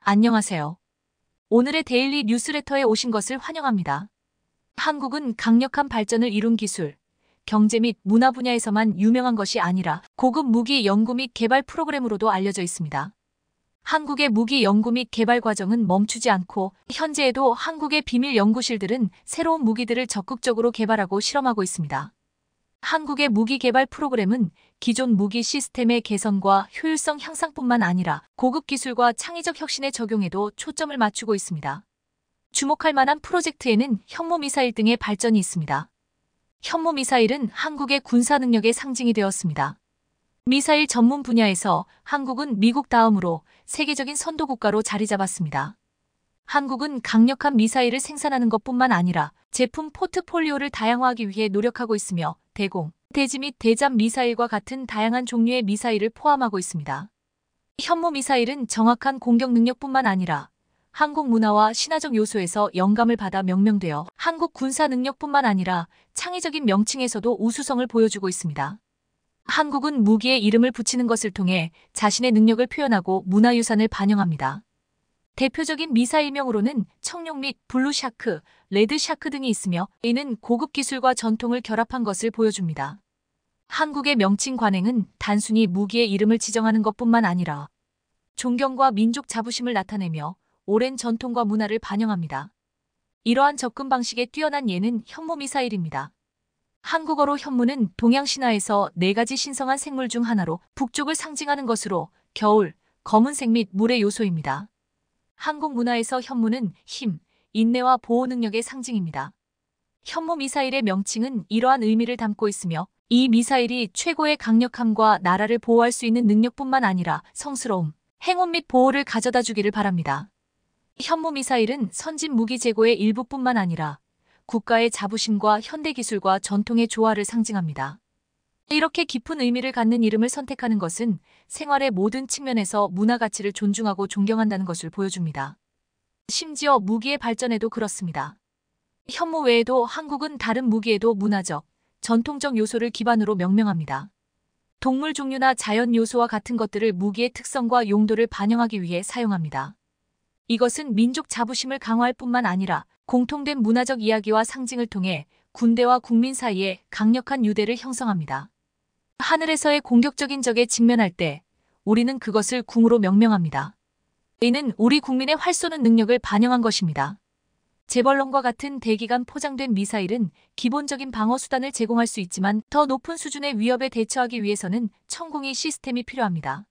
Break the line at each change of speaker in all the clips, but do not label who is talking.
안녕하세요. 오늘의 데일리 뉴스레터에 오신 것을 환영합니다. 한국은 강력한 발전을 이룬 기술, 경제 및 문화 분야에서만 유명한 것이 아니라 고급 무기 연구 및 개발 프로그램으로도 알려져 있습니다. 한국의 무기 연구 및 개발 과정은 멈추지 않고 현재에도 한국의 비밀 연구실들은 새로운 무기들을 적극적으로 개발하고 실험하고 있습니다. 한국의 무기 개발 프로그램은 기존 무기 시스템의 개선과 효율성 향상뿐만 아니라 고급 기술과 창의적 혁신의 적용에도 초점을 맞추고 있습니다. 주목할 만한 프로젝트에는 현무미사일 등의 발전이 있습니다. 현무미사일은 한국의 군사 능력의 상징이 되었습니다. 미사일 전문 분야에서 한국은 미국 다음으로 세계적인 선도 국가로 자리 잡았습니다. 한국은 강력한 미사일을 생산하는 것뿐만 아니라 제품 포트폴리오를 다양화하기 위해 노력하고 있으며 대공, 대지 및 대잠 미사일과 같은 다양한 종류의 미사일을 포함하고 있습니다. 현무 미사일은 정확한 공격 능력뿐만 아니라 한국 문화와 신화적 요소에서 영감을 받아 명명되어 한국 군사 능력뿐만 아니라 창의적인 명칭에서도 우수성을 보여주고 있습니다. 한국은 무기에 이름을 붙이는 것을 통해 자신의 능력을 표현하고 문화유산을 반영합니다. 대표적인 미사일명으로는 청룡 및 블루샤크, 레드샤크 등이 있으며 이는 고급 기술과 전통을 결합한 것을 보여줍니다. 한국의 명칭 관행은 단순히 무기의 이름을 지정하는 것뿐만 아니라 존경과 민족 자부심을 나타내며 오랜 전통과 문화를 반영합니다. 이러한 접근 방식의 뛰어난 예는 현무미사일입니다. 한국어로 현무는 동양 신화에서 4가지 신성한 생물 중 하나로 북쪽을 상징하는 것으로 겨울, 검은색 및 물의 요소입니다. 한국 문화에서 현무는 힘, 인내와 보호 능력의 상징입니다. 현무 미사일의 명칭은 이러한 의미를 담고 있으며 이 미사일이 최고의 강력함과 나라를 보호할 수 있는 능력뿐만 아니라 성스러움, 행운 및 보호를 가져다 주기를 바랍니다. 현무 미사일은 선진 무기 재고의 일부뿐만 아니라 국가의 자부심과 현대기술과 전통의 조화를 상징합니다. 이렇게 깊은 의미를 갖는 이름을 선택하는 것은 생활의 모든 측면에서 문화 가치를 존중하고 존경한다는 것을 보여줍니다. 심지어 무기의 발전에도 그렇습니다. 현무 외에도 한국은 다른 무기에도 문화적, 전통적 요소를 기반으로 명명합니다. 동물 종류나 자연 요소와 같은 것들을 무기의 특성과 용도를 반영하기 위해 사용합니다. 이것은 민족 자부심을 강화할 뿐만 아니라 공통된 문화적 이야기와 상징을 통해 군대와 국민 사이에 강력한 유대를 형성합니다. 하늘에서의 공격적인 적에 직면할 때 우리는 그것을 궁으로 명명합니다. 이는 우리 국민의 활 쏘는 능력을 반영한 것입니다. 제벌론과 같은 대기간 포장된 미사일은 기본적인 방어 수단을 제공할 수 있지만 더 높은 수준의 위협에 대처하기 위해서는 천궁이 시스템이 필요합니다.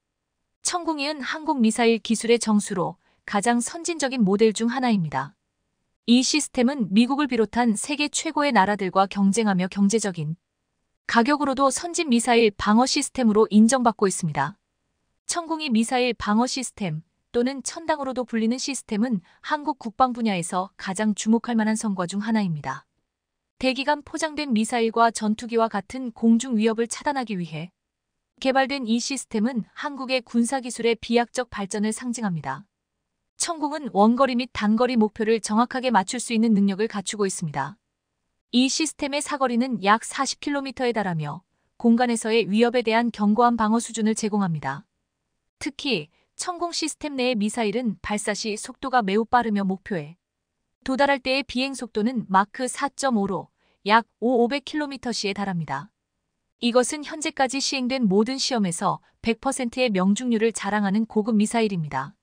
천궁이은 한국 미사일 기술의 정수로 가장 선진적인 모델 중 하나입니다. 이 시스템은 미국을 비롯한 세계 최고의 나라들과 경쟁하며 경제적인 가격으로도 선진 미사일 방어 시스템으로 인정받고 있습니다. 천궁이 미사일 방어 시스템 또는 천당으로도 불리는 시스템은 한국 국방 분야에서 가장 주목할 만한 성과 중 하나입니다. 대기간 포장된 미사일과 전투기와 같은 공중 위협을 차단하기 위해 개발된 이 시스템은 한국의 군사기술의 비약적 발전을 상징합니다. 천궁은 원거리 및 단거리 목표를 정확하게 맞출 수 있는 능력을 갖추고 있습니다. 이 시스템의 사거리는 약 40km에 달하며 공간에서의 위협에 대한 견고한 방어 수준을 제공합니다. 특히 천궁 시스템 내의 미사일은 발사 시 속도가 매우 빠르며 목표에 도달할 때의 비행 속도는 마크 4.5로 약 500km/시에 달합니다. 이것은 현재까지 시행된 모든 시험에서 100%의 명중률을 자랑하는 고급 미사일입니다.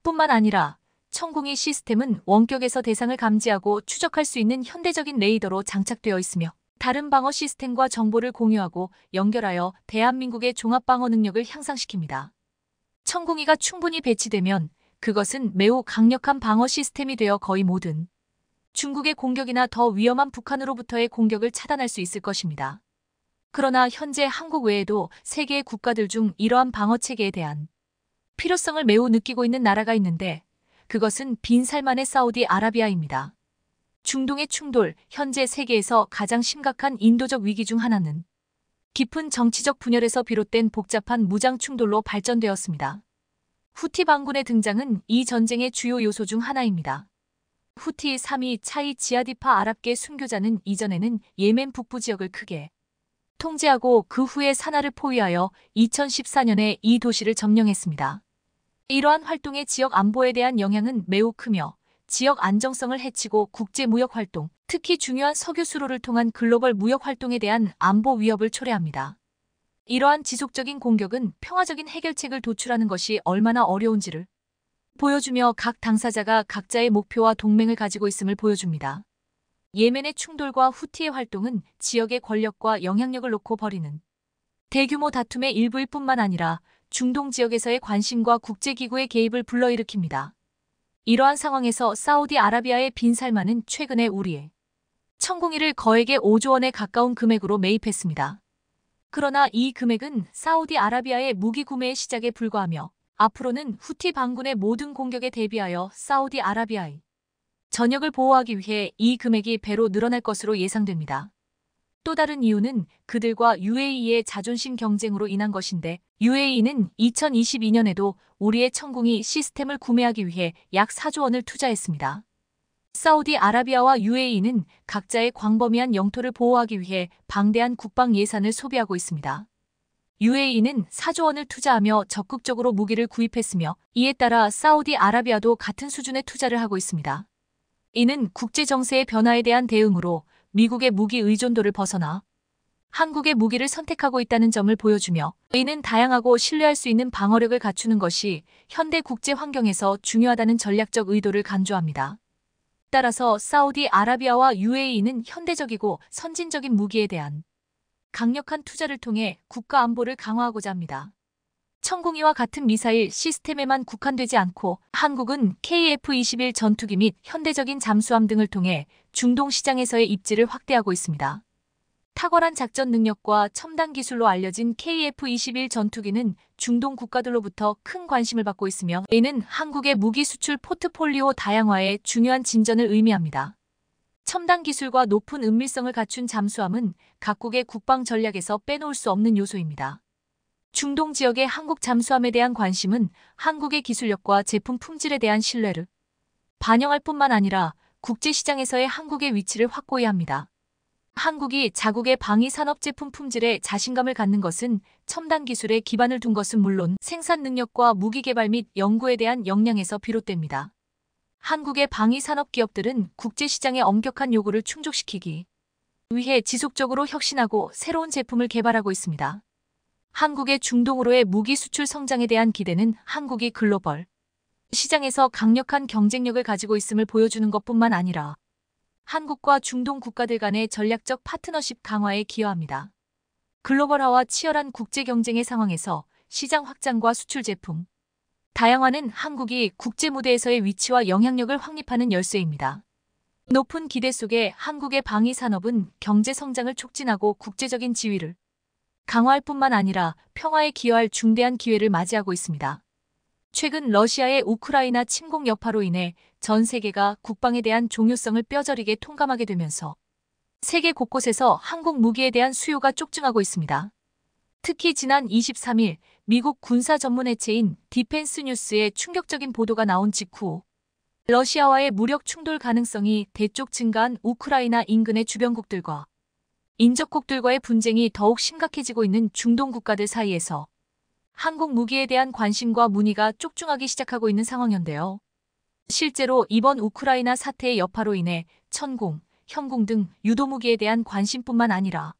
뿐만 아니라 천궁이 시스템은 원격에서 대상을 감지하고 추적할 수 있는 현대적인 레이더로 장착되어 있으며 다른 방어 시스템과 정보를 공유하고 연결하여 대한민국의 종합방어 능력을 향상시킵니다. 천궁이가 충분히 배치되면 그것은 매우 강력한 방어 시스템이 되어 거의 모든 중국의 공격이나 더 위험한 북한으로부터의 공격을 차단할 수 있을 것입니다. 그러나 현재 한국 외에도 세계의 국가들 중 이러한 방어 체계에 대한 필요성을 매우 느끼고 있는 나라가 있는데 그것은 빈살만의 사우디아라비아입니다. 중동의 충돌, 현재 세계에서 가장 심각한 인도적 위기 중 하나는 깊은 정치적 분열에서 비롯된 복잡한 무장 충돌로 발전되었습니다. 후티 반군의 등장은 이 전쟁의 주요 요소 중 하나입니다. 후티 3위 차이 지하디파 아랍계 순교자는 이전에는 예멘 북부 지역을 크게 통제하고 그 후에 산하를 포위하여 2014년에 이 도시를 점령했습니다. 이러한 활동의 지역 안보에 대한 영향은 매우 크며 지역 안정성을 해치고 국제 무역 활동, 특히 중요한 석유 수로를 통한 글로벌 무역 활동에 대한 안보 위협을 초래합니다. 이러한 지속적인 공격은 평화적인 해결책을 도출하는 것이 얼마나 어려운지를 보여주며 각 당사자가 각자의 목표와 동맹을 가지고 있음을 보여줍니다. 예멘의 충돌과 후티의 활동은 지역의 권력과 영향력을 놓고 벌이는 대규모 다툼의 일부일 뿐만 아니라 중동 지역에서의 관심과 국제기구의 개입을 불러일으킵니다. 이러한 상황에서 사우디아라비아의 빈 살만은 최근에 우리의 천공이를 거액의 5조 원에 가까운 금액으로 매입했습니다. 그러나 이 금액은 사우디아라비아의 무기 구매의 시작에 불과하며 앞으로는 후티 반군의 모든 공격에 대비하여 사우디아라비아의 전역을 보호하기 위해 이 금액이 배로 늘어날 것으로 예상됩니다. 또 다른 이유는 그들과 UAE의 자존심 경쟁으로 인한 것인데 UAE는 2022년에도 우리의 천공이 시스템을 구매하기 위해 약 4조 원을 투자했습니다. 사우디아라비아와 UAE는 각자의 광범위한 영토를 보호하기 위해 방대한 국방 예산을 소비하고 있습니다. UAE는 4조 원을 투자하며 적극적으로 무기를 구입했으며 이에 따라 사우디아라비아도 같은 수준의 투자를 하고 있습니다. 이는 국제 정세의 변화에 대한 대응으로 미국의 무기 의존도를 벗어나 한국의 무기를 선택하고 있다는 점을 보여주며 이는 다양하고 신뢰할 수 있는 방어력을 갖추는 것이 현대 국제 환경에서 중요하다는 전략적 의도를 강조합니다. 따라서 사우디아라비아와 UAE는 현대적이고 선진적인 무기에 대한 강력한 투자를 통해 국가 안보를 강화하고자 합니다. 천공이와 같은 미사일 시스템에만 국한되지 않고 한국은 KF-21 전투기 및 현대적인 잠수함 등을 통해 중동 시장에서의 입지를 확대하고 있습니다. 탁월한 작전 능력과 첨단 기술로 알려진 KF-21 전투기는 중동 국가들로부터 큰 관심을 받고 있으며 이는 한국의 무기 수출 포트폴리오 다양화에 중요한 진전을 의미합니다. 첨단 기술과 높은 은밀성을 갖춘 잠수함은 각국의 국방 전략에서 빼놓을 수 없는 요소입니다. 중동 지역의 한국 잠수함에 대한 관심은 한국의 기술력과 제품 품질에 대한 신뢰를 반영할 뿐만 아니라 국제시장에서의 한국의 위치를 확고히 합니다. 한국이 자국의 방위 산업 제품 품질에 자신감을 갖는 것은 첨단 기술에 기반을 둔 것은 물론 생산 능력과 무기 개발 및 연구에 대한 역량에서 비롯됩니다. 한국의 방위 산업 기업들은 국제시장의 엄격한 요구를 충족시키기 위해 지속적으로 혁신하고 새로운 제품을 개발하고 있습니다. 한국의 중동으로의 무기 수출 성장에 대한 기대는 한국이 글로벌 시장에서 강력한 경쟁력을 가지고 있음을 보여주는 것뿐만 아니라 한국과 중동 국가들 간의 전략적 파트너십 강화에 기여합니다. 글로벌화와 치열한 국제 경쟁의 상황에서 시장 확장과 수출 제품 다양화는 한국이 국제 무대에서의 위치와 영향력을 확립하는 열쇠입니다. 높은 기대 속에 한국의 방위 산업은 경제 성장을 촉진하고 국제적인 지위를 강화할 뿐만 아니라 평화에 기여할 중대한 기회를 맞이하고 있습니다. 최근 러시아의 우크라이나 침공 여파로 인해 전 세계가 국방에 대한 중요성을 뼈저리게 통감하게 되면서 세계 곳곳에서 한국 무기에 대한 수요가 쪽증하고 있습니다. 특히 지난 23일 미국 군사 전문 매체인 디펜스 뉴스에 충격적인 보도가 나온 직후 러시아와의 무력 충돌 가능성이 대쪽 증가한 우크라이나 인근의 주변국들과 인접국들과의 분쟁이 더욱 심각해지고 있는 중동 국가들 사이에서 한국 무기에 대한 관심과 문의가 쪽중하기 시작하고 있는 상황인데요. 실제로 이번 우크라이나 사태의 여파로 인해 천공, 현공 등 유도무기에 대한 관심뿐만 아니라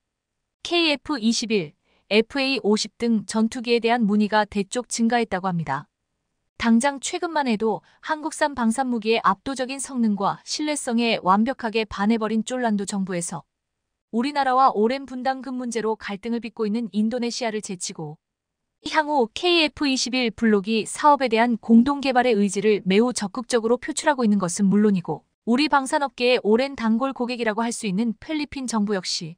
KF-21, FA-50 등 전투기에 대한 문의가 대쪽 증가했다고 합니다. 당장 최근만 해도 한국산 방산무기의 압도적인 성능과 신뢰성에 완벽하게 반해버린 쫄란도 정부에서 우리나라와 오랜 분담금 문제로 갈등을 빚고 있는 인도네시아를 제치고 향후 KF-21 블록이 사업에 대한 공동개발의 의지를 매우 적극적으로 표출하고 있는 것은 물론이고 우리 방산업계의 오랜 단골 고객이라고 할 수 있는 필리핀 정부 역시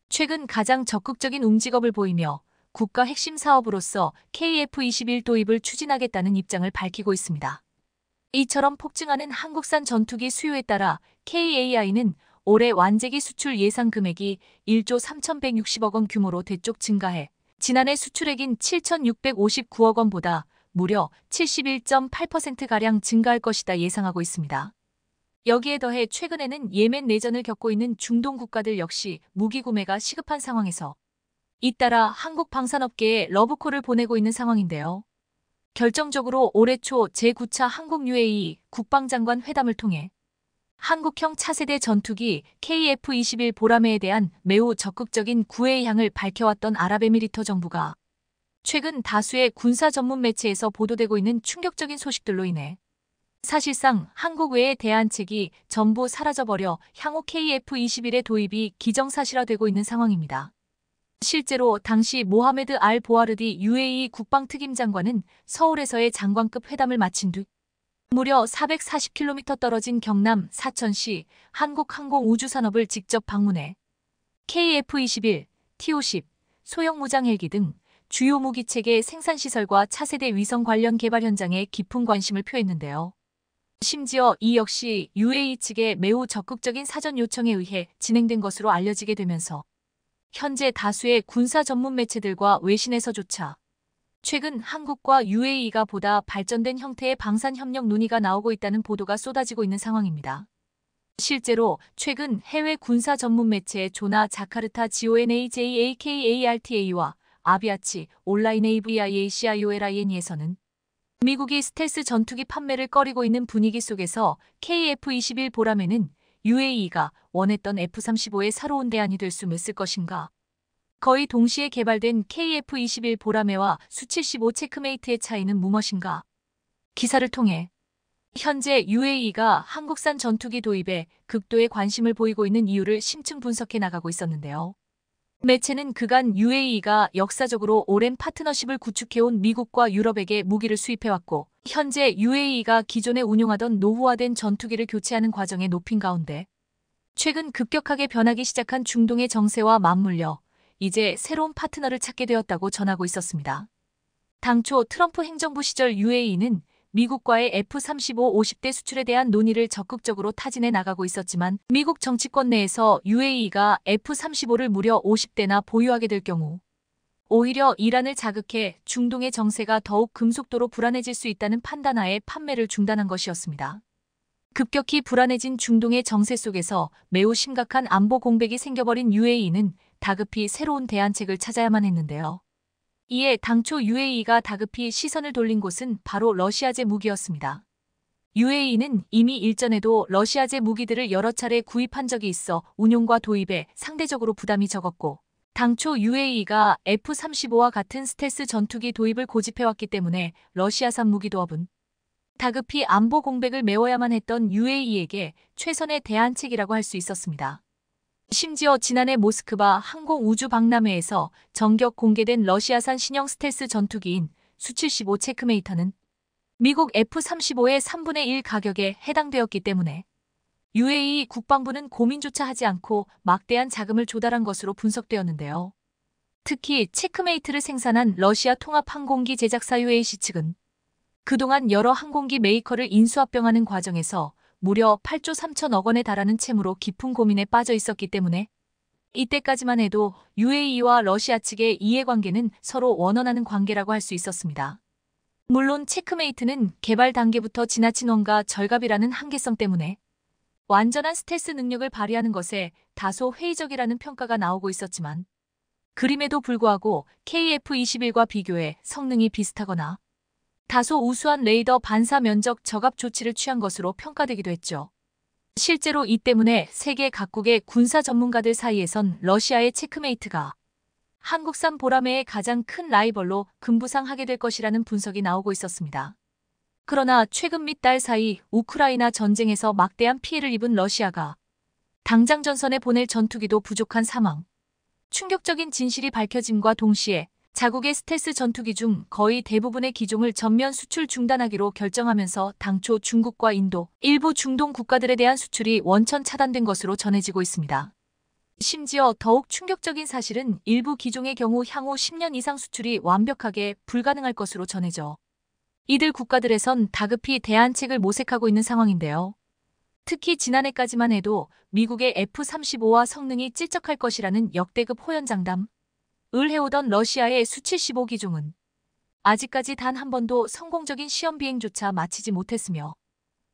최근 가장 적극적인 움직임을 보이며 국가 핵심 사업으로서 KF-21 도입을 추진하겠다는 입장을 밝히고 있습니다. 이처럼 폭증하는 한국산 전투기 수요에 따라 KAI는 올해 완제기 수출 예상 금액이 1조 3,160억 원 규모로 대쪽 증가해 지난해 수출액인 7,659억 원보다 무려 71.8%가량 증가할 것이다 예상하고 있습니다. 여기에 더해 최근에는 예멘 내전을 겪고 있는 중동 국가들 역시 무기 구매가 시급한 상황에서 잇따라 한국 방산업계에 러브콜을 보내고 있는 상황인데요. 결정적으로 올해 초 제9차 한국 UAE 국방장관 회담을 통해 한국형 차세대 전투기 KF-21 보라매에 대한 매우 적극적인 구애의 향을 밝혀왔던 아랍에미리트 정부가 최근 다수의 군사 전문 매체에서 보도되고 있는 충격적인 소식들로 인해 사실상 한국 외의 대안책이 전부 사라져버려 향후 KF-21의 도입이 기정사실화되고 있는 상황입니다. 실제로 당시 모하메드 알 보아르디 UAE 국방특임장관은 서울에서의 장관급 회담을 마친 뒤 무려 440km 떨어진 경남 사천시 한국항공우주산업을 직접 방문해 KF-21, TO-10, 소형 무장 헬기 등 주요 무기체계 생산시설과 차세대 위성 관련 개발 현장에 깊은 관심을 표했는데요. 심지어 이 역시 UAE 측의 매우 적극적인 사전 요청에 의해 진행된 것으로 알려지게 되면서 현재 다수의 군사 전문 매체들과 외신에서조차 최근 한국과 UAE가 보다 발전된 형태의 방산협력 논의가 나오고 있다는 보도가 쏟아지고 있는 상황입니다. 실제로 최근 해외 군사 전문 매체 조나 자카르타 GONAJAKARTA와 아비아치 온라인 AVIACIOLIN에서는 미국이 스텔스 전투기 판매를 꺼리고 있는 분위기 속에서 KF-21 보라매는 UAE가 원했던 F-35의 새로운 대안이 될 수 있을 것인가? 거의 동시에 개발된 KF-21 보라매와 수-75 체크메이트의 차이는 무엇인가? 기사를 통해 현재 UAE가 한국산 전투기 도입에 극도의 관심을 보이고 있는 이유를 심층 분석해 나가고 있었는데요. 매체는 그간 UAE가 역사적으로 오랜 파트너십을 구축해온 미국과 유럽에게 무기를 수입해왔고 현재 UAE가 기존에 운용하던 노후화된 전투기를 교체하는 과정에 높인 가운데 최근 급격하게 변하기 시작한 중동의 정세와 맞물려 이제 새로운 파트너를 찾게 되었다고 전하고 있었습니다. 당초 트럼프 행정부 시절 UAE는 미국과의 F-35 50대 수출에 대한 논의를 적극적으로 타진해 나가고 있었지만 미국 정치권 내에서 UAE가 F-35를 무려 50대나 보유하게 될 경우 오히려 이란을 자극해 중동의 정세가 더욱 금속도로 불안해질 수 있다는 판단하에 판매를 중단한 것이었습니다. 급격히 불안해진 중동의 정세 속에서 매우 심각한 안보 공백이 생겨버린 UAE는 다급히 새로운 대안책을 찾아야만 했는데요. 이에 당초 UAE가 다급히 시선을 돌린 곳은 바로 러시아제 무기였습니다. UAE는 이미 일전에도 러시아제 무기들을 여러 차례 구입한 적이 있어 운용과 도입에 상대적으로 부담이 적었고 당초 UAE가 F-35와 같은 스텔스 전투기 도입을 고집해왔기 때문에 러시아산 무기 도입은 다급히 안보 공백을 메워야만 했던 UAE에게 최선의 대안책이라고 할 수 있었습니다. 심지어 지난해 모스크바 항공우주박람회에서 전격 공개된 러시아산 신형 스텔스 전투기인 수-75 체크메이터는 미국 F-35의 3분의 1 가격에 해당되었기 때문에 UAE 국방부는 고민조차 하지 않고 막대한 자금을 조달한 것으로 분석되었는데요. 특히 체크메이트를 생산한 러시아 통합항공기 제작사 UAC 측은 그동안 여러 항공기 메이커를 인수합병하는 과정에서 무려 8조 3천억 원에 달하는 채무로 깊은 고민에 빠져 있었기 때문에 이때까지만 해도 UAE와 러시아 측의 이해관계는 서로 원원하는 관계라고 할 수 있었습니다. 물론 체크메이트는 개발 단계부터 지나친 원가 절감이라는 한계성 때문에 완전한 스텔스 능력을 발휘하는 것에 다소 회의적이라는 평가가 나오고 있었지만 그림에도 불구하고 KF-21과 비교해 성능이 비슷하거나 다소 우수한 레이더 반사 면적 저갑 조치를 취한 것으로 평가되기도 했죠. 실제로 이 때문에 세계 각국의 군사 전문가들 사이에선 러시아의 체크메이트가 한국산 보라매의 가장 큰 라이벌로 금부상하게 될 것이라는 분석이 나오고 있었습니다. 그러나 최근 몇 달 사이 우크라이나 전쟁에서 막대한 피해를 입은 러시아가 당장 전선에 보낼 전투기도 부족한 상황. 충격적인 진실이 밝혀짐과 동시에 자국의 스텔스 전투기 중 거의 대부분의 기종을 전면 수출 중단하기로 결정하면서 당초 중국과 인도, 일부 중동 국가들에 대한 수출이 원천 차단된 것으로 전해지고 있습니다. 심지어 더욱 충격적인 사실은 일부 기종의 경우 향후 10년 이상 수출이 완벽하게 불가능할 것으로 전해져 이들 국가들에선 다급히 대안책을 모색하고 있는 상황인데요. 특히 지난해까지만 해도 미국의 F-35와 성능이 찔적할 것이라는 역대급 호연장담 을 해오던 러시아의 수-75 기종은 아직까지 단 한 번도 성공적인 시험 비행조차 마치지 못했으며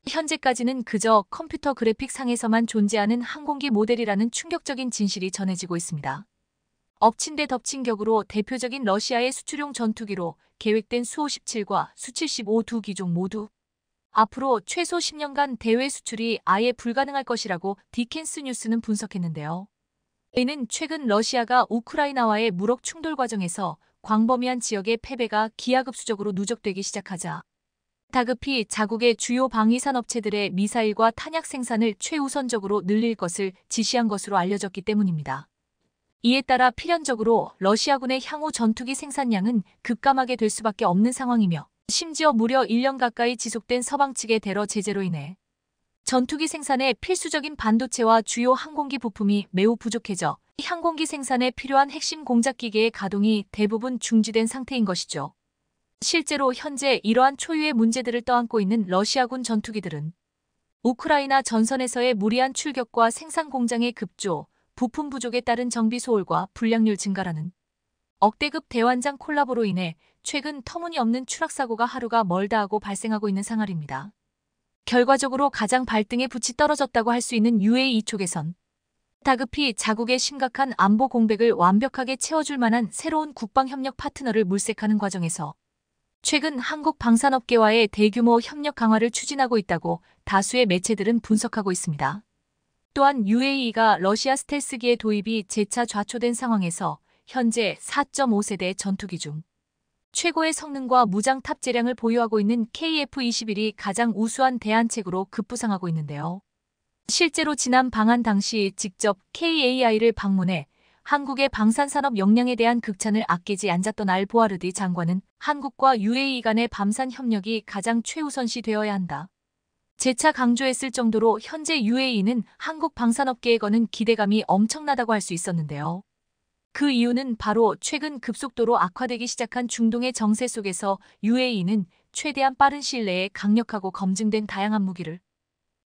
현재까지는 그저 컴퓨터 그래픽 상에서만 존재하는 항공기 모델이라는 충격적인 진실이 전해지고 있습니다. 엎친 데 덮친 격으로 대표적인 러시아의 수출용 전투기로 계획된 수-57과 수-75 두 기종 모두 앞으로 최소 10년간 대외 수출이 아예 불가능할 것이라고 디켄스 뉴스는 분석했는데요. 이는 최근 러시아가 우크라이나와의 무력 충돌 과정에서 광범위한 지역의 패배가 기하급수적으로 누적되기 시작하자 다급히 자국의 주요 방위산 업체들의 미사일과 탄약 생산을 최우선적으로 늘릴 것을 지시한 것으로 알려졌기 때문입니다. 이에 따라 필연적으로 러시아군의 향후 전투기 생산량은 급감하게 될 수밖에 없는 상황이며 심지어 무려 1년 가까이 지속된 서방 측의 테러 제재로 인해 전투기 생산에 필수적인 반도체와 주요 항공기 부품이 매우 부족해져 항공기 생산에 필요한 핵심 공작기계의 가동이 대부분 중지된 상태인 것이죠. 실제로 현재 이러한 초유의 문제들을 떠안고 있는 러시아군 전투기들은 우크라이나 전선에서의 무리한 출격과 생산 공장의 급조, 부품 부족에 따른 정비 소홀과 불량률 증가라는 억대급 대환장 콜라보로 인해 최근 터무니없는 추락사고가 하루가 멀다 하고 발생하고 있는 상황입니다. 결과적으로 가장 발등에 붓이 떨어졌다고 할 수 있는 UAE 쪽에선 다급히 자국의 심각한 안보 공백을 완벽하게 채워줄 만한 새로운 국방협력 파트너를 물색하는 과정에서 최근 한국 방산업계와의 대규모 협력 강화를 추진하고 있다고 다수의 매체들은 분석하고 있습니다. 또한 UAE가 러시아 스텔스기의 도입이 재차 좌초된 상황에서 현재 4.5세대 전투기 중 최고의 성능과 무장 탑재량을 보유하고 있는 KF-21이 가장 우수한 대안책으로 급부상하고 있는데요. 실제로 지난 방한 당시 직접 KAI를 방문해 한국의 방산산업 역량에 대한 극찬을 아끼지 않았던 알보아르디 장관은 한국과 UAE 간의 밤산 협력이 가장 최우선시 되어야 한다. 재차 강조했을 정도로 현재 UAE는 한국 방산업계에 거는 기대감이 엄청나다고 할 수 있었는데요. 그 이유는 바로 최근 급속도로 악화되기 시작한 중동의 정세 속에서 UAE는 최대한 빠른 시일 내에 강력하고 검증된 다양한 무기를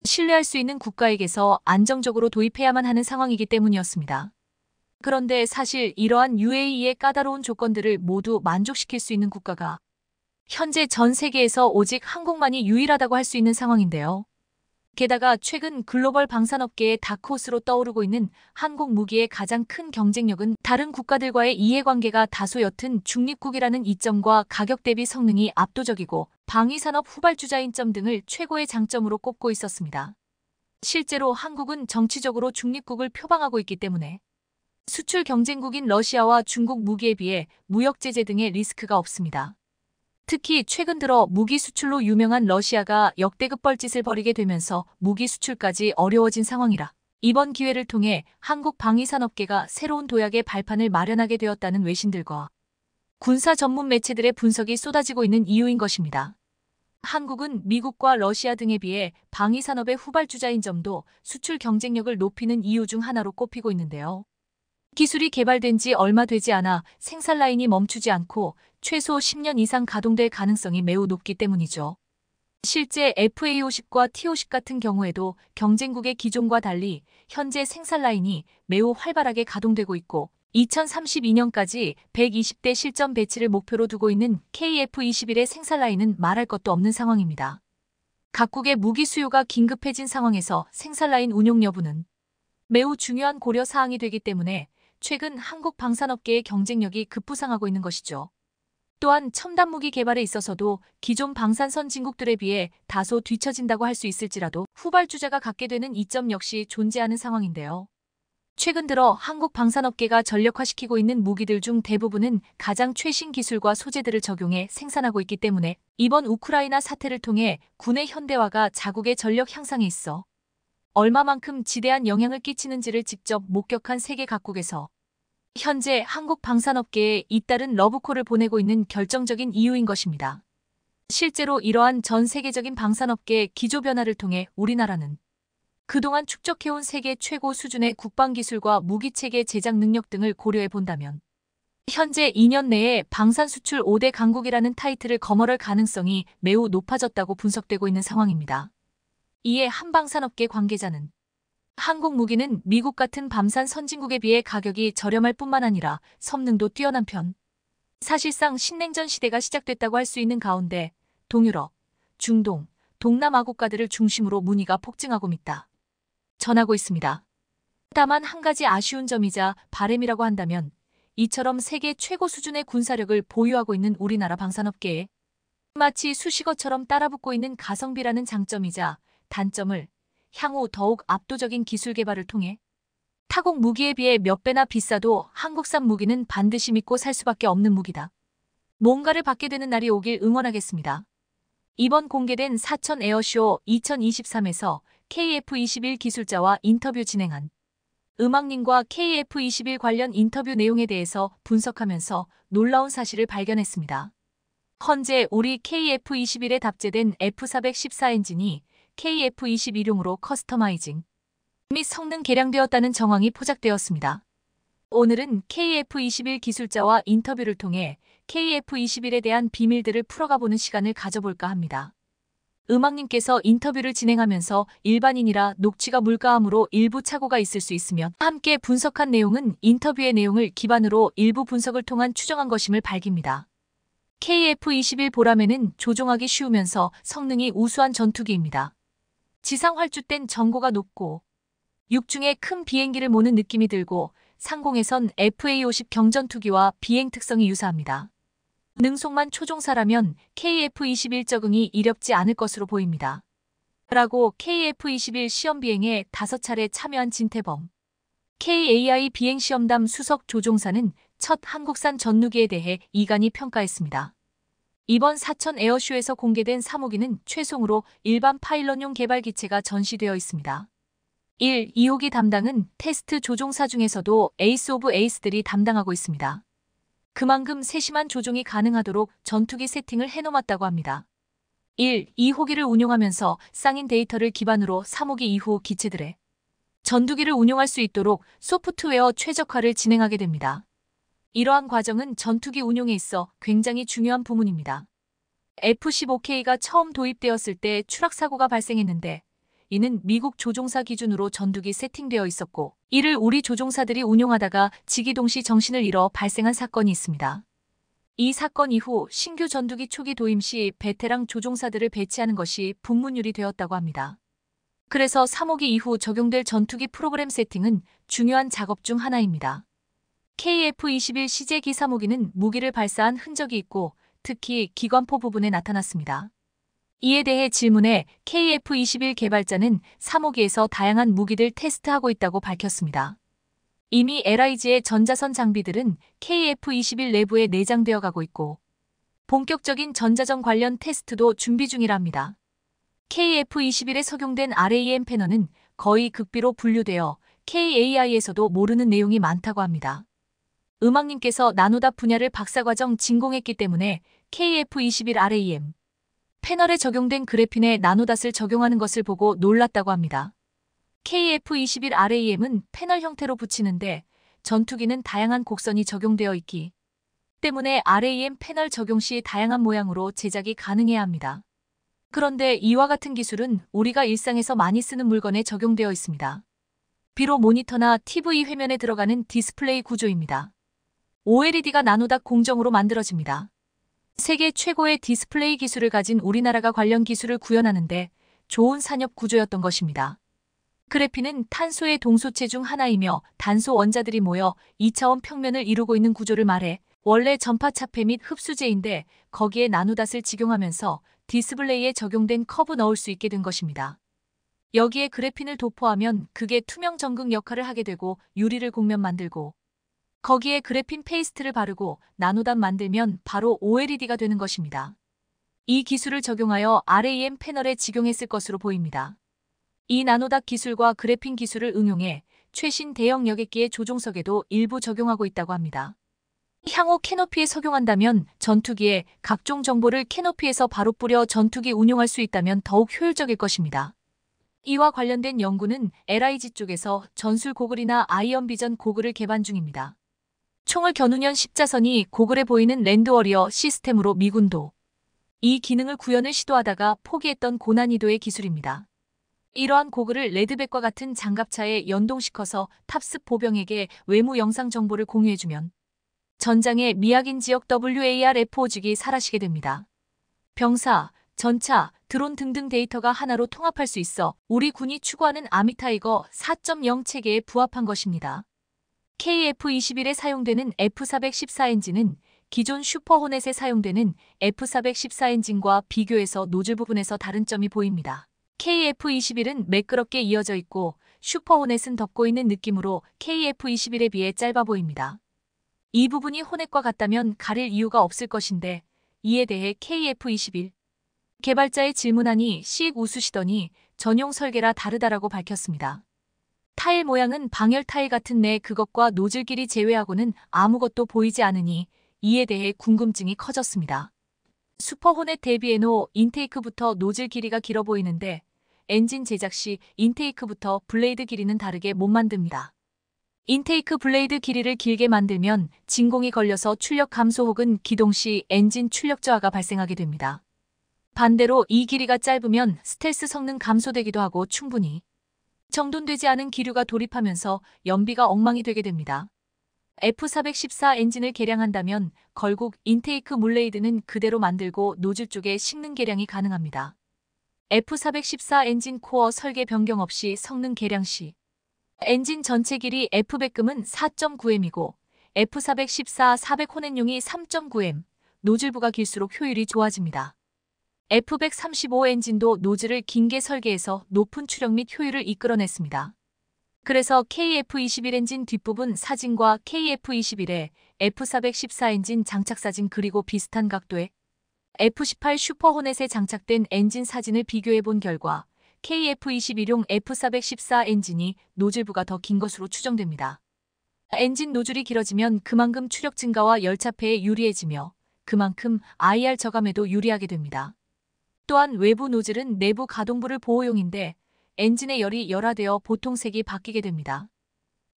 신뢰할 수 있는 국가에게서 안정적으로 도입해야만 하는 상황이기 때문이었습니다. 그런데 사실 이러한 UAE의 까다로운 조건들을 모두 만족시킬 수 있는 국가가 현재 전 세계에서 오직 한국만이 유일하다고 할 수 있는 상황인데요. 게다가 최근 글로벌 방산업계의 다크호스로 떠오르고 있는 한국 무기의 가장 큰 경쟁력은 다른 국가들과의 이해관계가 다소 옅은 중립국이라는 이점과 가격 대비 성능이 압도적이고 방위산업 후발주자인 점 등을 최고의 장점으로 꼽고 있었습니다. 실제로 한국은 정치적으로 중립국을 표방하고 있기 때문에 수출 경쟁국인 러시아와 중국 무기에 비해 무역 제재 등의 리스크가 없습니다. 특히 최근 들어 무기 수출로 유명한 러시아가 역대급 뻘짓을 벌이게 되면서 무기 수출까지 어려워진 상황이라 이번 기회를 통해 한국 방위산업계가 새로운 도약의 발판을 마련하게 되었다는 외신들과 군사 전문 매체들의 분석이 쏟아지고 있는 이유인 것입니다. 한국은 미국과 러시아 등에 비해 방위산업의 후발주자인 점도 수출 경쟁력을 높이는 이유 중 하나로 꼽히고 있는데요. 기술이 개발된 지 얼마 되지 않아 생산 라인이 멈추지 않고 최소 10년 이상 가동될 가능성이 매우 높기 때문이죠. 실제 FA50과 T50 같은 경우에도 경쟁국의 기종과 달리 현재 생산 라인이 매우 활발하게 가동되고 있고 2032년까지 120대 실전 배치를 목표로 두고 있는 KF-21의 생산 라인은 말할 것도 없는 상황입니다. 각국의 무기 수요가 긴급해진 상황에서 생산 라인 운용 여부는 매우 중요한 고려 사항이 되기 때문에 최근 한국 방산업계의 경쟁력이 급부상하고 있는 것이죠. 또한 첨단 무기 개발에 있어서도 기존 방산 선진국들에 비해 다소 뒤처진다고 할 수 있을지라도 후발주자가 갖게 되는 이점 역시 존재하는 상황인데요. 최근 들어 한국 방산업계가 전력화시키고 있는 무기들 중 대부분은 가장 최신 기술과 소재들을 적용해 생산하고 있기 때문에 이번 우크라이나 사태를 통해 군의 현대화가 자국의 전력 향상에 있어 얼마만큼 지대한 영향을 끼치는지를 직접 목격한 세계 각국에서 현재 한국 방산업계에 잇따른 러브콜을 보내고 있는 결정적인 이유인 것입니다. 실제로 이러한 전 세계적인 방산업계의 기조 변화를 통해 우리나라는 그동안 축적해온 세계 최고 수준의 국방기술과 무기체계 제작 능력 등을 고려해 본다면 현재 2년 내에 방산 수출 5대 강국이라는 타이틀을 거머럴 가능성이 매우 높아졌다고 분석되고 있는 상황입니다. 이에 한방산업계 관계자는 한국 무기는 미국 같은 밤산 선진국에 비해 가격이 저렴할 뿐만 아니라 성능도 뛰어난 편. 사실상 신냉전 시대가 시작됐다고 할 수 있는 가운데 동유럽, 중동, 동남아 국가들을 중심으로 문의가 폭증하고 있다. 전하고 있습니다. 다만 한 가지 아쉬운 점이자 바람이라고 한다면 이처럼 세계 최고 수준의 군사력을 보유하고 있는 우리나라 방산업계에 마치 수식어처럼 따라붙고 있는 가성비라는 장점이자 단점을 향후 더욱 압도적인 기술 개발을 통해 타국 무기에 비해 몇 배나 비싸도 한국산 무기는 반드시 믿고 살 수밖에 없는 무기다. 뭔가를 받게 되는 날이 오길 응원하겠습니다. 이번 공개된 사천 에어쇼 2023에서 KF-21 기술자와 인터뷰 진행한 음악님과 KF-21 관련 인터뷰 내용에 대해서 분석하면서 놀라운 사실을 발견했습니다. 현재 우리 KF-21에 답재된 F414 엔진이 KF-21용으로 커스터마이징 및 성능 개량되었다는 정황이 포착되었습니다. 오늘은 KF-21 기술자와 인터뷰를 통해 KF-21에 대한 비밀들을 풀어가보는 시간을 가져볼까 합니다. 음악님께서 인터뷰를 진행하면서 일반인이라 녹취가 물가함으로 일부 착오가 있을 수 있으며 함께 분석한 내용은 인터뷰의 내용을 기반으로 일부 분석을 통한 추정한 것임을 밝힙니다. KF-21 보라매는 조종하기 쉬우면서 성능이 우수한 전투기입니다. 지상 활주된 전고가 높고 육중에 큰 비행기를 모는 느낌이 들고 상공에선 FA-50 경전투기와 비행 특성이 유사합니다. 능송만 초종사라면 KF-21 적응이 이렵지 않을 것으로 보입니다. 라고 KF-21 시험 비행에 5차례 참여한 진태범 KAI 비행시험담 수석 조종사는 첫 한국산 전무기에 대해 이간히 평가했습니다. 이번 사천 에어쇼에서 공개된 3호기는 최송으로 일반 파일럿용 개발 기체가 전시되어 있습니다. 1, 2호기 담당은 테스트 조종사 중에서도 에이스 오브 에이스들이 담당하고 있습니다. 그만큼 세심한 조종이 가능하도록 전투기 세팅을 해놓았다고 합니다. 1, 2호기를 운용하면서 쌍인 데이터를 기반으로 3호기 이후 기체들의 전투기를 운용할 수 있도록 소프트웨어 최적화를 진행하게 됩니다. 이러한 과정은 전투기 운용에 있어 굉장히 중요한 부문입니다. F-15K가 처음 도입되었을 때 추락사고가 발생했는데 이는 미국 조종사 기준으로 전투기 세팅되어 있었고 이를 우리 조종사들이 운용하다가 지기동시 정신을 잃어 발생한 사건이 있습니다. 이 사건 이후 신규 전투기 초기 도입 시 베테랑 조종사들을 배치하는 것이 분문율이 되었다고 합니다. 그래서 3호기 이후 적용될 전투기 프로그램 세팅은 중요한 작업 중 하나입니다. KF-21 CJ-기 3호기는 무기를 발사한 흔적이 있고 특히 기관포 부분에 나타났습니다. 이에 대해 질문에 KF-21 개발자는 3호기에서 다양한 무기들 테스트하고 있다고 밝혔습니다. 이미 LIG의 전자선 장비들은 KF-21 내부에 내장되어 가고 있고 본격적인 전자전 관련 테스트도 준비 중이랍니다. KF-21에 적용된 RAM 패널은 거의 극비로 분류되어 KAI에서도 모르는 내용이 많다고 합니다. 음악님께서 나노닷 분야를 박사과정 진공했기 때문에 KF-21 RAM 패널에 적용된 그래핀에 나노닷을 적용하는 것을 보고 놀랐다고 합니다. KF-21 RAM은 패널 형태로 붙이는데 전투기는 다양한 곡선이 적용되어 있기 때문에 RAM 패널 적용 시 다양한 모양으로 제작이 가능해야 합니다. 그런데 이와 같은 기술은 우리가 일상에서 많이 쓰는 물건에 적용되어 있습니다. 비록 모니터나 TV 화면에 들어가는 디스플레이 구조입니다. OLED가 나노닷 공정으로 만들어집니다. 세계 최고의 디스플레이 기술을 가진 우리나라가 관련 기술을 구현하는데 좋은 산업 구조였던 것입니다. 그래핀은 탄소의 동소체 중 하나이며 단소 원자들이 모여 2차원 평면을 이루고 있는 구조를 말해 원래 전파차폐 및 흡수제인데 거기에 나노닷을 직용하면서 디스플레이에 적용된 커브 넣을 수 있게 된 것입니다. 여기에 그래핀을 도포하면 그게 투명 전극 역할을 하게 되고 유리를 곡면 만들고 거기에 그래핀 페이스트를 바르고 나노닷 만들면 바로 OLED가 되는 것입니다. 이 기술을 적용하여 RAM 패널에 직용했을 것으로 보입니다. 이 나노닷 기술과 그래핀 기술을 응용해 최신 대형 여객기의 조종석에도 일부 적용하고 있다고 합니다. 향후 캐노피에 적용한다면 전투기에 각종 정보를 캐노피에서 바로 뿌려 전투기 운용할 수 있다면 더욱 효율적일 것입니다. 이와 관련된 연구는 LIG 쪽에서 전술 고글이나 아이언 비전 고글을 개발 중입니다. 총을 겨누면 십자선이 고글에 보이는 랜드워리어 시스템으로 미군도 이 기능을 구현을 시도하다가 포기했던 고난이도의 기술입니다. 이러한 고글을 레드백과 같은 장갑차에 연동시켜서 탑습 보병에게 외무 영상 정보를 공유해주면 전장의 미확인 지역 WARF 오직이 사라지게 됩니다. 병사, 전차, 드론 등등 데이터가 하나로 통합할 수 있어 우리 군이 추구하는 아미타이거 4.0 체계에 부합한 것입니다. KF-21에 사용되는 F414 엔진은 기존 슈퍼호넷에 사용되는 F414 엔진과 비교해서 노즐 부분에서 다른 점이 보입니다. KF-21은 매끄럽게 이어져 있고 슈퍼호넷은 덮고 있는 느낌으로 KF-21에 비해 짧아 보입니다. 이 부분이 호넷과 같다면 가릴 이유가 없을 것인데 이에 대해 KF-21 개발자의 질문하니 씩 웃으시더니 전용 설계라 다르다라고 밝혔습니다. 타일 모양은 방열 타일 같은 그것과 노즐 길이 제외하고는 아무것도 보이지 않으니 이에 대해 궁금증이 커졌습니다. 슈퍼호넷 대비에노 인테이크부터 노즐 길이가 길어 보이는데 엔진 제작 시 인테이크부터 블레이드 길이는 다르게 못 만듭니다. 인테이크 블레이드 길이를 길게 만들면 진공이 걸려서 출력 감소 혹은 기동 시 엔진 출력 저하가 발생하게 됩니다. 반대로 이 길이가 짧으면 스텔스 성능 감소되기도 하고 충분히 정돈되지 않은 기류가 돌입하면서 연비가 엉망이 되게 됩니다. F414 엔진을 개량한다면 결국 인테이크 블레이드는 그대로 만들고 노즐 쪽에 식는 개량이 가능합니다. F414 엔진 코어 설계 변경 없이 성능 개량 시 엔진 전체 길이 F100금은 4.9M이고 F414 400호넷용이 3.9M, 노즐부가 길수록 효율이 좋아집니다. F135 엔진도 노즐을 긴게 설계해서 높은 출력 및 효율을 이끌어냈습니다. 그래서 KF-21 엔진 뒷부분 사진과 KF-21의 F414 엔진 장착 사진 그리고 비슷한 각도의 F18 슈퍼호넷에 장착된 엔진 사진을 비교해 본 결과 KF-21용 F414 엔진이 노즐부가 더 긴 것으로 추정됩니다. 엔진 노즐이 길어지면 그만큼 추력 증가와 열차폐에 유리해지며 그만큼 IR 저감에도 유리하게 됩니다. 또한 외부 노즐은 내부 가동부를 보호용인데 엔진의 열이 열화되어 보통 색이 바뀌게 됩니다.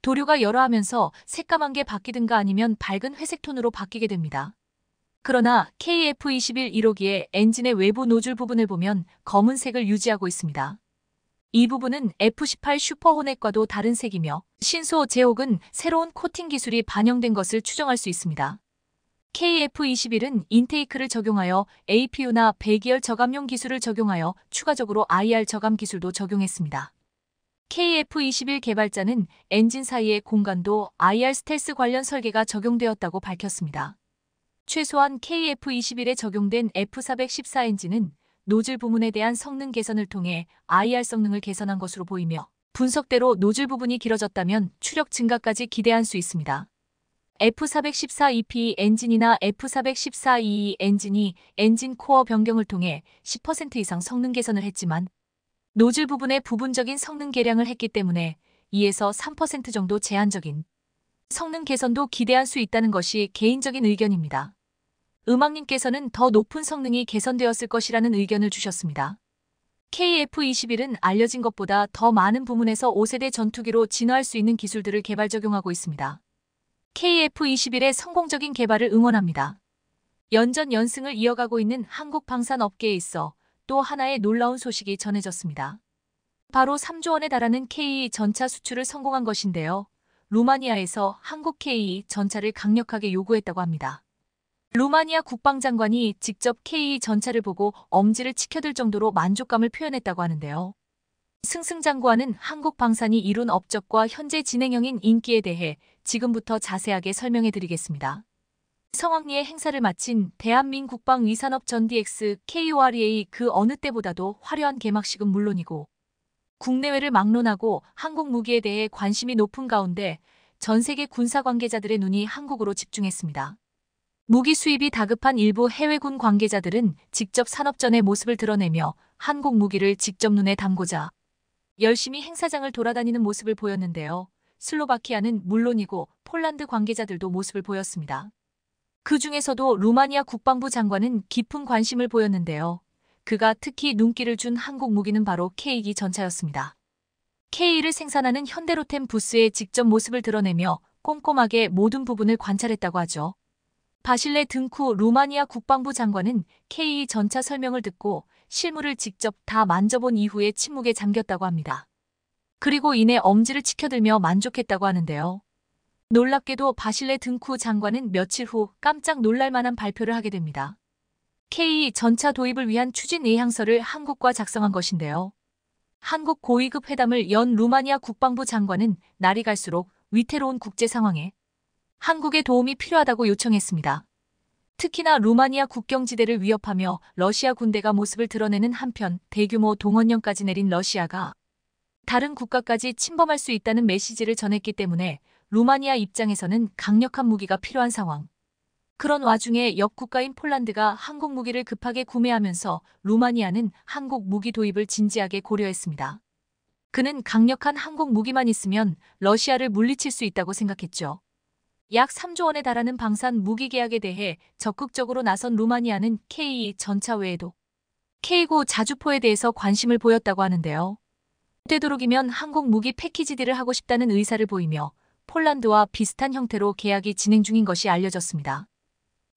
도료가 열화하면서 새까만 게 바뀌든가 아니면 밝은 회색 톤으로 바뀌게 됩니다. 그러나 KF-21 1호기의 엔진의 외부 노즐 부분을 보면 검은색을 유지하고 있습니다. 이 부분은 F18 슈퍼호넷과도 다른 색이며 신소 제혹은 새로운 코팅 기술이 반영된 것을 추정할 수 있습니다. KF-21은 인테이크를 적용하여 APU나 배기열 저감용 기술을 적용하여 추가적으로 IR 저감 기술도 적용했습니다. KF-21 개발자는 엔진 사이의 공간도 IR 스텔스 관련 설계가 적용되었다고 밝혔습니다. 최소한 KF-21에 적용된 F414 엔진은 노즐 부문에 대한 성능 개선을 통해 IR 성능을 개선한 것으로 보이며 분석대로 노즐 부분이 길어졌다면 추력 증가까지 기대할 수 있습니다. F414EP 엔진이나 F414EE 엔진이 엔진 코어 변경을 통해 10% 이상 성능 개선을 했지만 노즐 부분의 부분적인 성능 개량을 했기 때문에 2에서 3% 정도 제한적인 성능 개선도 기대할 수 있다는 것이 개인적인 의견입니다. 음악님께서는 더 높은 성능이 개선되었을 것이라는 의견을 주셨습니다. KF-21은 알려진 것보다 더 많은 부문에서 5세대 전투기로 진화할 수 있는 기술들을 개발 적용하고 있습니다. KF-21의 성공적인 개발을 응원합니다. 연전 연승을 이어가고 있는 한국 방산업계에 있어 또 하나의 놀라운 소식이 전해졌습니다. 바로 3조 원에 달하는 KE 전차 수출을 성공한 것인데요. 루마니아에서 한국 KE 전차를 강력하게 요구했다고 합니다. 루마니아 국방장관이 직접 KE 전차를 보고 엄지를 치켜들 정도로 만족감을 표현했다고 하는데요. 승승장구하는 한국 방산이 이룬 업적과 현재 진행형인 인기에 대해 지금부터 자세하게 설명해 드리겠습니다. 성황리에 행사를 마친 대한민국방위산업 전 DX KOREA 그 어느 때보다도 화려한 개막식은 물론이고 국내외를 막론하고 한국 무기에 대해 관심이 높은 가운데 전 세계 군사 관계자들의 눈이 한국으로 집중했습니다. 무기 수입이 다급한 일부 해외군 관계자들은 직접 산업전의 모습을 드러내며 한국 무기를 직접 눈에 담고자 열심히 행사장을 돌아다니는 모습을 보였는데요. 슬로바키아는 물론이고 폴란드 관계자들도 모습을 보였습니다. 그 중에서도 루마니아 국방부 장관은 깊은 관심을 보였는데요. 그가 특히 눈길을 준 한국 무기는 바로 K기 전차였습니다. K를 생산하는 현대로템 부스에 직접 모습을 드러내며 꼼꼼하게 모든 부분을 관찰했다고 하죠. 바실레 등쿠 루마니아 국방부 장관은 K 전차 설명을 듣고 실물을 직접 다 만져본 이후에 침묵에 잠겼다고 합니다. 그리고 이내 엄지를 치켜들며 만족했다고 하는데요. 놀랍게도 바실레 등쿠 장관은 며칠 후 깜짝 놀랄만한 발표를 하게 됩니다. K 전차 도입을 위한 추진 예향서를 한국과 작성한 것인데요. 한국 고위급 회담을 연 루마니아 국방부 장관은 날이 갈수록 위태로운 국제 상황에 한국의 도움이 필요하다고 요청했습니다. 특히나 루마니아 국경지대를 위협하며 러시아 군대가 모습을 드러내는 한편 대규모 동원령까지 내린 러시아가 다른 국가까지 침범할 수 있다는 메시지를 전했기 때문에 루마니아 입장에서는 강력한 무기가 필요한 상황. 그런 와중에 역국가인 폴란드가 한국 무기를 급하게 구매하면서 루마니아는 한국 무기 도입을 진지하게 고려했습니다. 그는 강력한 한국 무기만 있으면 러시아를 물리칠 수 있다고 생각했죠. 약 3조 원에 달하는 방산 무기 계약에 대해 적극적으로 나선 루마니아는 K 전차 외에도 K9 자주포에 대해서 관심을 보였다고 하는데요. 되도록이면 한국 무기 패키지 딜을 하고 싶다는 의사를 보이며 폴란드와 비슷한 형태로 계약이 진행 중인 것이 알려졌습니다.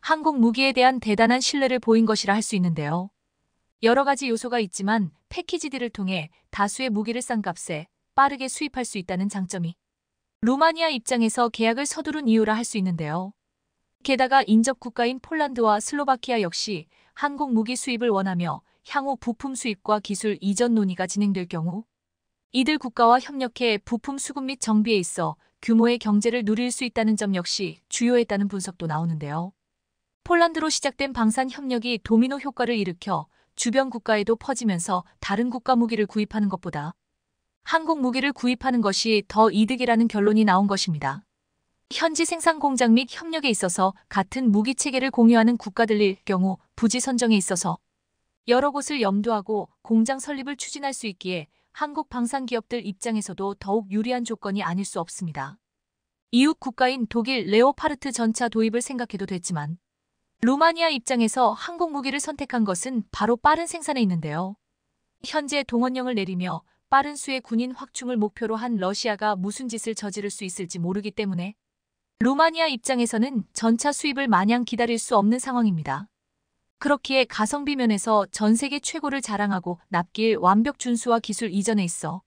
한국 무기에 대한 대단한 신뢰를 보인 것이라 할 수 있는데요. 여러 가지 요소가 있지만 패키지 딜을 통해 다수의 무기를 싼 값에 빠르게 수입할 수 있다는 장점이 루마니아 입장에서 계약을 서두른 이유라 할 수 있는데요. 게다가 인접 국가인 폴란드와 슬로바키아 역시 한국 무기 수입을 원하며 향후 부품 수입과 기술 이전 논의가 진행될 경우 이들 국가와 협력해 부품 수급 및 정비에 있어 규모의 경제를 누릴 수 있다는 점 역시 주요했다는 분석도 나오는데요. 폴란드로 시작된 방산 협력이 도미노 효과를 일으켜 주변 국가에도 퍼지면서 다른 국가 무기를 구입하는 것보다 한국 무기를 구입하는 것이 더 이득이라는 결론이 나온 것입니다. 현지 생산 공장 및 협력에 있어서 같은 무기 체계를 공유하는 국가들일 경우 부지 선정에 있어서 여러 곳을 염두하고 공장 설립을 추진할 수 있기에 한국 방산 기업들 입장에서도 더욱 유리한 조건이 아닐 수 없습니다. 이웃 국가인 독일 레오파르트 전차 도입을 생각해도 됐지만 루마니아 입장에서 한국 무기를 선택한 것은 바로 빠른 생산에 있는데요. 현재 동원령을 내리며 빠른 수의 군인 확충을 목표로 한 러시아가 무슨 짓을 저지를 수 있을지 모르기 때문에 루마니아 입장에서는 전차 수입을 마냥 기다릴 수 없는 상황입니다. 그렇기에 가성비 면에서 전 세계 최고를 자랑하고 납기일 완벽 준수와 기술 이전에 있어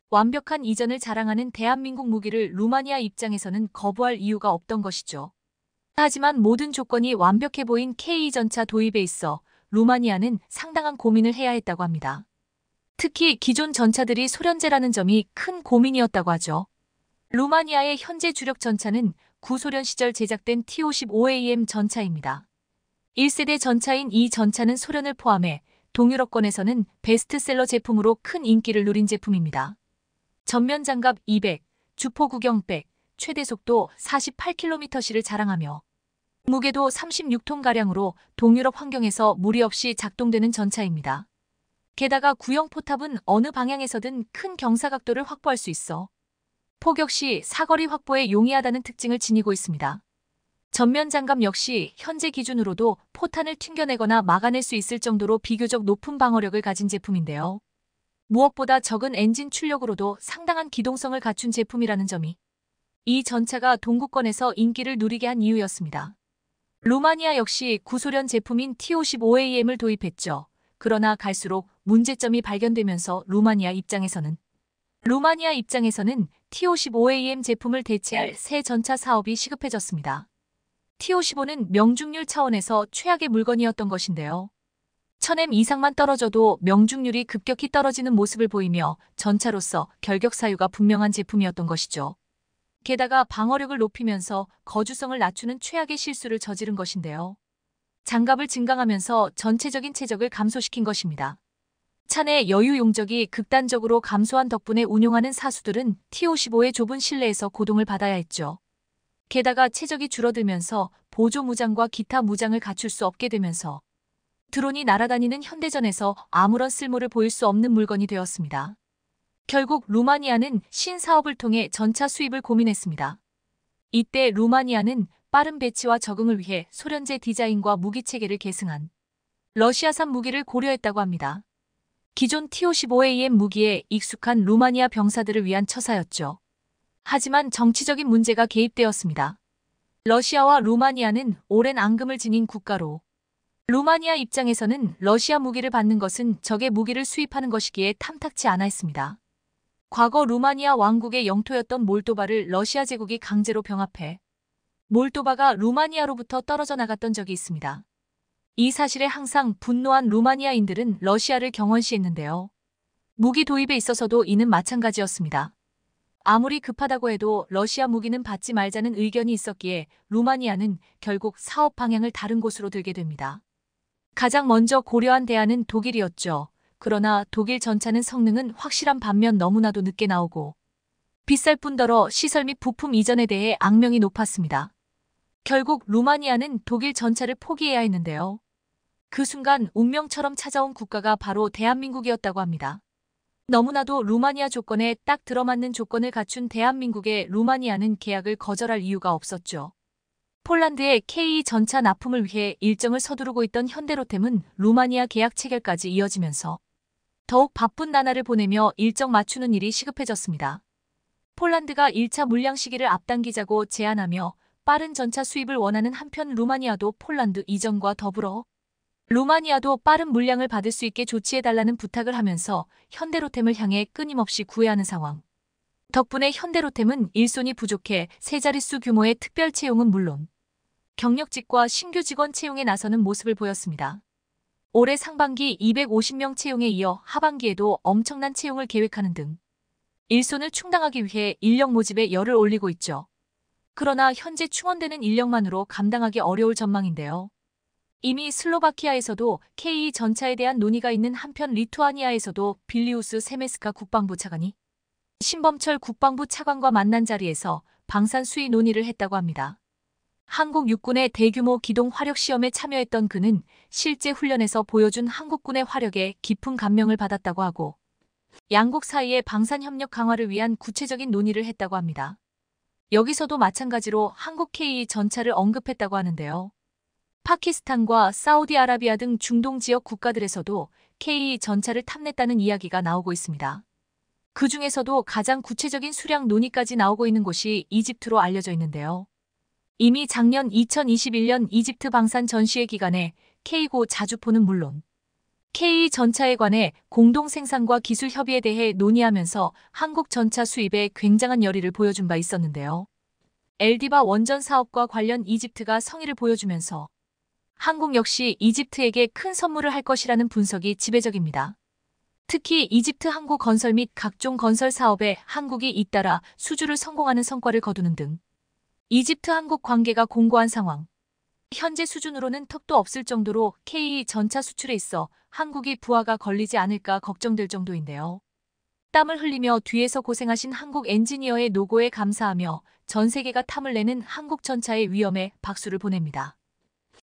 완벽한 이전을 자랑하는 대한민국 무기를 루마니아 입장에서는 거부할 이유가 없던 것이죠. 하지만 모든 조건이 완벽해 보인 K 전차 도입에 있어 루마니아는 상당한 고민을 해야 했다고 합니다. 특히 기존 전차들이 소련제라는 점이 큰 고민이었다고 하죠. 루마니아의 현재 주력 전차는 구소련 시절 제작된 T-55AM 전차입니다. 1세대 전차인 이 전차는 소련을 포함해 동유럽권에서는 베스트셀러 제품으로 큰 인기를 누린 제품입니다. 전면 장갑 200, 주포 구경 100, 최대 속도 48km/h를 자랑하며 무게도 36톤가량으로 동유럽 환경에서 무리 없이 작동되는 전차입니다. 게다가 구형 포탑은 어느 방향에서든 큰 경사각도를 확보할 수 있어 포격 시 사거리 확보에 용이하다는 특징을 지니고 있습니다. 전면 장갑 역시 현재 기준으로도 포탄을 튕겨내거나 막아낼 수 있을 정도로 비교적 높은 방어력을 가진 제품인데요. 무엇보다 적은 엔진 출력으로도 상당한 기동성을 갖춘 제품이라는 점이 이 전차가 동구권에서 인기를 누리게 한 이유였습니다. 루마니아 역시 구소련 제품인 T-55AM을 도입했죠. 그러나 갈수록 문제점이 발견되면서 루마니아 입장에서는 T-55AM 제품을 대체할 새 전차 사업이 시급해졌습니다. T-55는 명중률 차원에서 최악의 물건이었던 것인데요. 1000M 이상만 떨어져도 명중률이 급격히 떨어지는 모습을 보이며 전차로서 결격 사유가 분명한 제품이었던 것이죠. 게다가 방어력을 높이면서 거주성을 낮추는 최악의 실수를 저지른 것인데요. 장갑을 증강하면서 전체적인 체적을 감소시킨 것입니다. 차 내 여유 용적이 극단적으로 감소한 덕분에 운용하는 사수들은 T-55의 좁은 실내에서 고동을 받아야 했죠. 게다가 체적이 줄어들면서 보조 무장과 기타 무장을 갖출 수 없게 되면서 드론이 날아다니는 현대전에서 아무런 쓸모를 보일 수 없는 물건이 되었습니다. 결국 루마니아는 신사업을 통해 전차 수입을 고민했습니다. 이때 루마니아는 빠른 배치와 적응을 위해 소련제 디자인과 무기 체계를 계승한 러시아산 무기를 고려했다고 합니다. 기존 T-55AM 무기에 익숙한 루마니아 병사들을 위한 처사였죠. 하지만 정치적인 문제가 개입되었습니다. 러시아와 루마니아는 오랜 앙금을 지닌 국가로 루마니아 입장에서는 러시아 무기를 받는 것은 적의 무기를 수입하는 것이기에 탐탁치 않아 했습니다. 과거 루마니아 왕국의 영토였던 몰도바를 러시아 제국이 강제로 병합해 몰도바가 루마니아로부터 떨어져 나갔던 적이 있습니다. 이 사실에 항상 분노한 루마니아인들은 러시아를 경원시했는데요. 무기 도입에 있어서도 이는 마찬가지였습니다. 아무리 급하다고 해도 러시아 무기는 받지 말자는 의견이 있었기에 루마니아는 결국 사업 방향을 다른 곳으로 들게 됩니다. 가장 먼저 고려한 대안은 독일이었죠. 그러나 독일 전차는 성능은 확실한 반면 너무나도 늦게 나오고 비쌀 뿐더러 시설 및 부품 이전에 대해 악명이 높았습니다. 결국 루마니아는 독일 전차를 포기해야 했는데요. 그 순간 운명처럼 찾아온 국가가 바로 대한민국이었다고 합니다. 너무나도 루마니아 조건에 딱 들어맞는 조건을 갖춘 대한민국의 루마니아는 계약을 거절할 이유가 없었죠. 폴란드의 K 전차 납품을 위해 일정을 서두르고 있던 현대로템은 루마니아 계약 체결까지 이어지면서 더욱 바쁜 나날을 보내며 일정 맞추는 일이 시급해졌습니다. 폴란드가 1차 물량 시기를 앞당기자고 제안하며 빠른 전차 수입을 원하는 한편 루마니아도 폴란드 이전과 더불어 루마니아도 빠른 물량을 받을 수 있게 조치해달라는 부탁을 하면서 현대로템을 향해 끊임없이 구애하는 상황. 덕분에 현대로템은 일손이 부족해 세 자릿수 규모의 특별 채용은 물론 경력직과 신규 직원 채용에 나서는 모습을 보였습니다. 올해 상반기 250명 채용에 이어 하반기에도 엄청난 채용을 계획하는 등 일손을 충당하기 위해 인력 모집에 열을 올리고 있죠. 그러나 현재 충원되는 인력만으로 감당하기 어려울 전망인데요. 이미 슬로바키아에서도 K 전차에 대한 논의가 있는 한편 리투아니아에서도 빌리우스 세메스카 국방부 차관이 신범철 국방부 차관과 만난 자리에서 방산 수위 논의를 했다고 합니다. 한국 육군의 대규모 기동 화력 시험에 참여했던 그는 실제 훈련에서 보여준 한국군의 화력에 깊은 감명을 받았다고 하고 양국 사이의 방산 협력 강화를 위한 구체적인 논의를 했다고 합니다. 여기서도 마찬가지로 한국 K 전차를 언급했다고 하는데요. 파키스탄과 사우디아라비아 등 중동 지역 국가들에서도 K 전차를 탐냈다는 이야기가 나오고 있습니다. 그 중에서도 가장 구체적인 수량 논의까지 나오고 있는 곳이 이집트로 알려져 있는데요. 이미 작년 2021년 이집트 방산 전시회 기간에 K고 자주포는 물론 K 전차에 관해 공동 생산과 기술 협의에 대해 논의하면서 한국 전차 수입에 굉장한 열의를 보여준 바 있었는데요. 엘디바 원전 사업과 관련 이집트가 성의를 보여주면서 한국 역시 이집트에게 큰 선물을 할 것이라는 분석이 지배적입니다. 특히 이집트 항구 건설 및 각종 건설 사업에 한국이 잇따라 수주를 성공하는 성과를 거두는 등 이집트 한국 관계가 공고한 상황. 현재 수준으로는 턱도 없을 정도로 K 전차 수출에 있어 한국이 부하가 걸리지 않을까 걱정될 정도인데요. 땀을 흘리며 뒤에서 고생하신 한국 엔지니어의 노고에 감사하며 전 세계가 탐을 내는 한국 전차의 위엄에 박수를 보냅니다.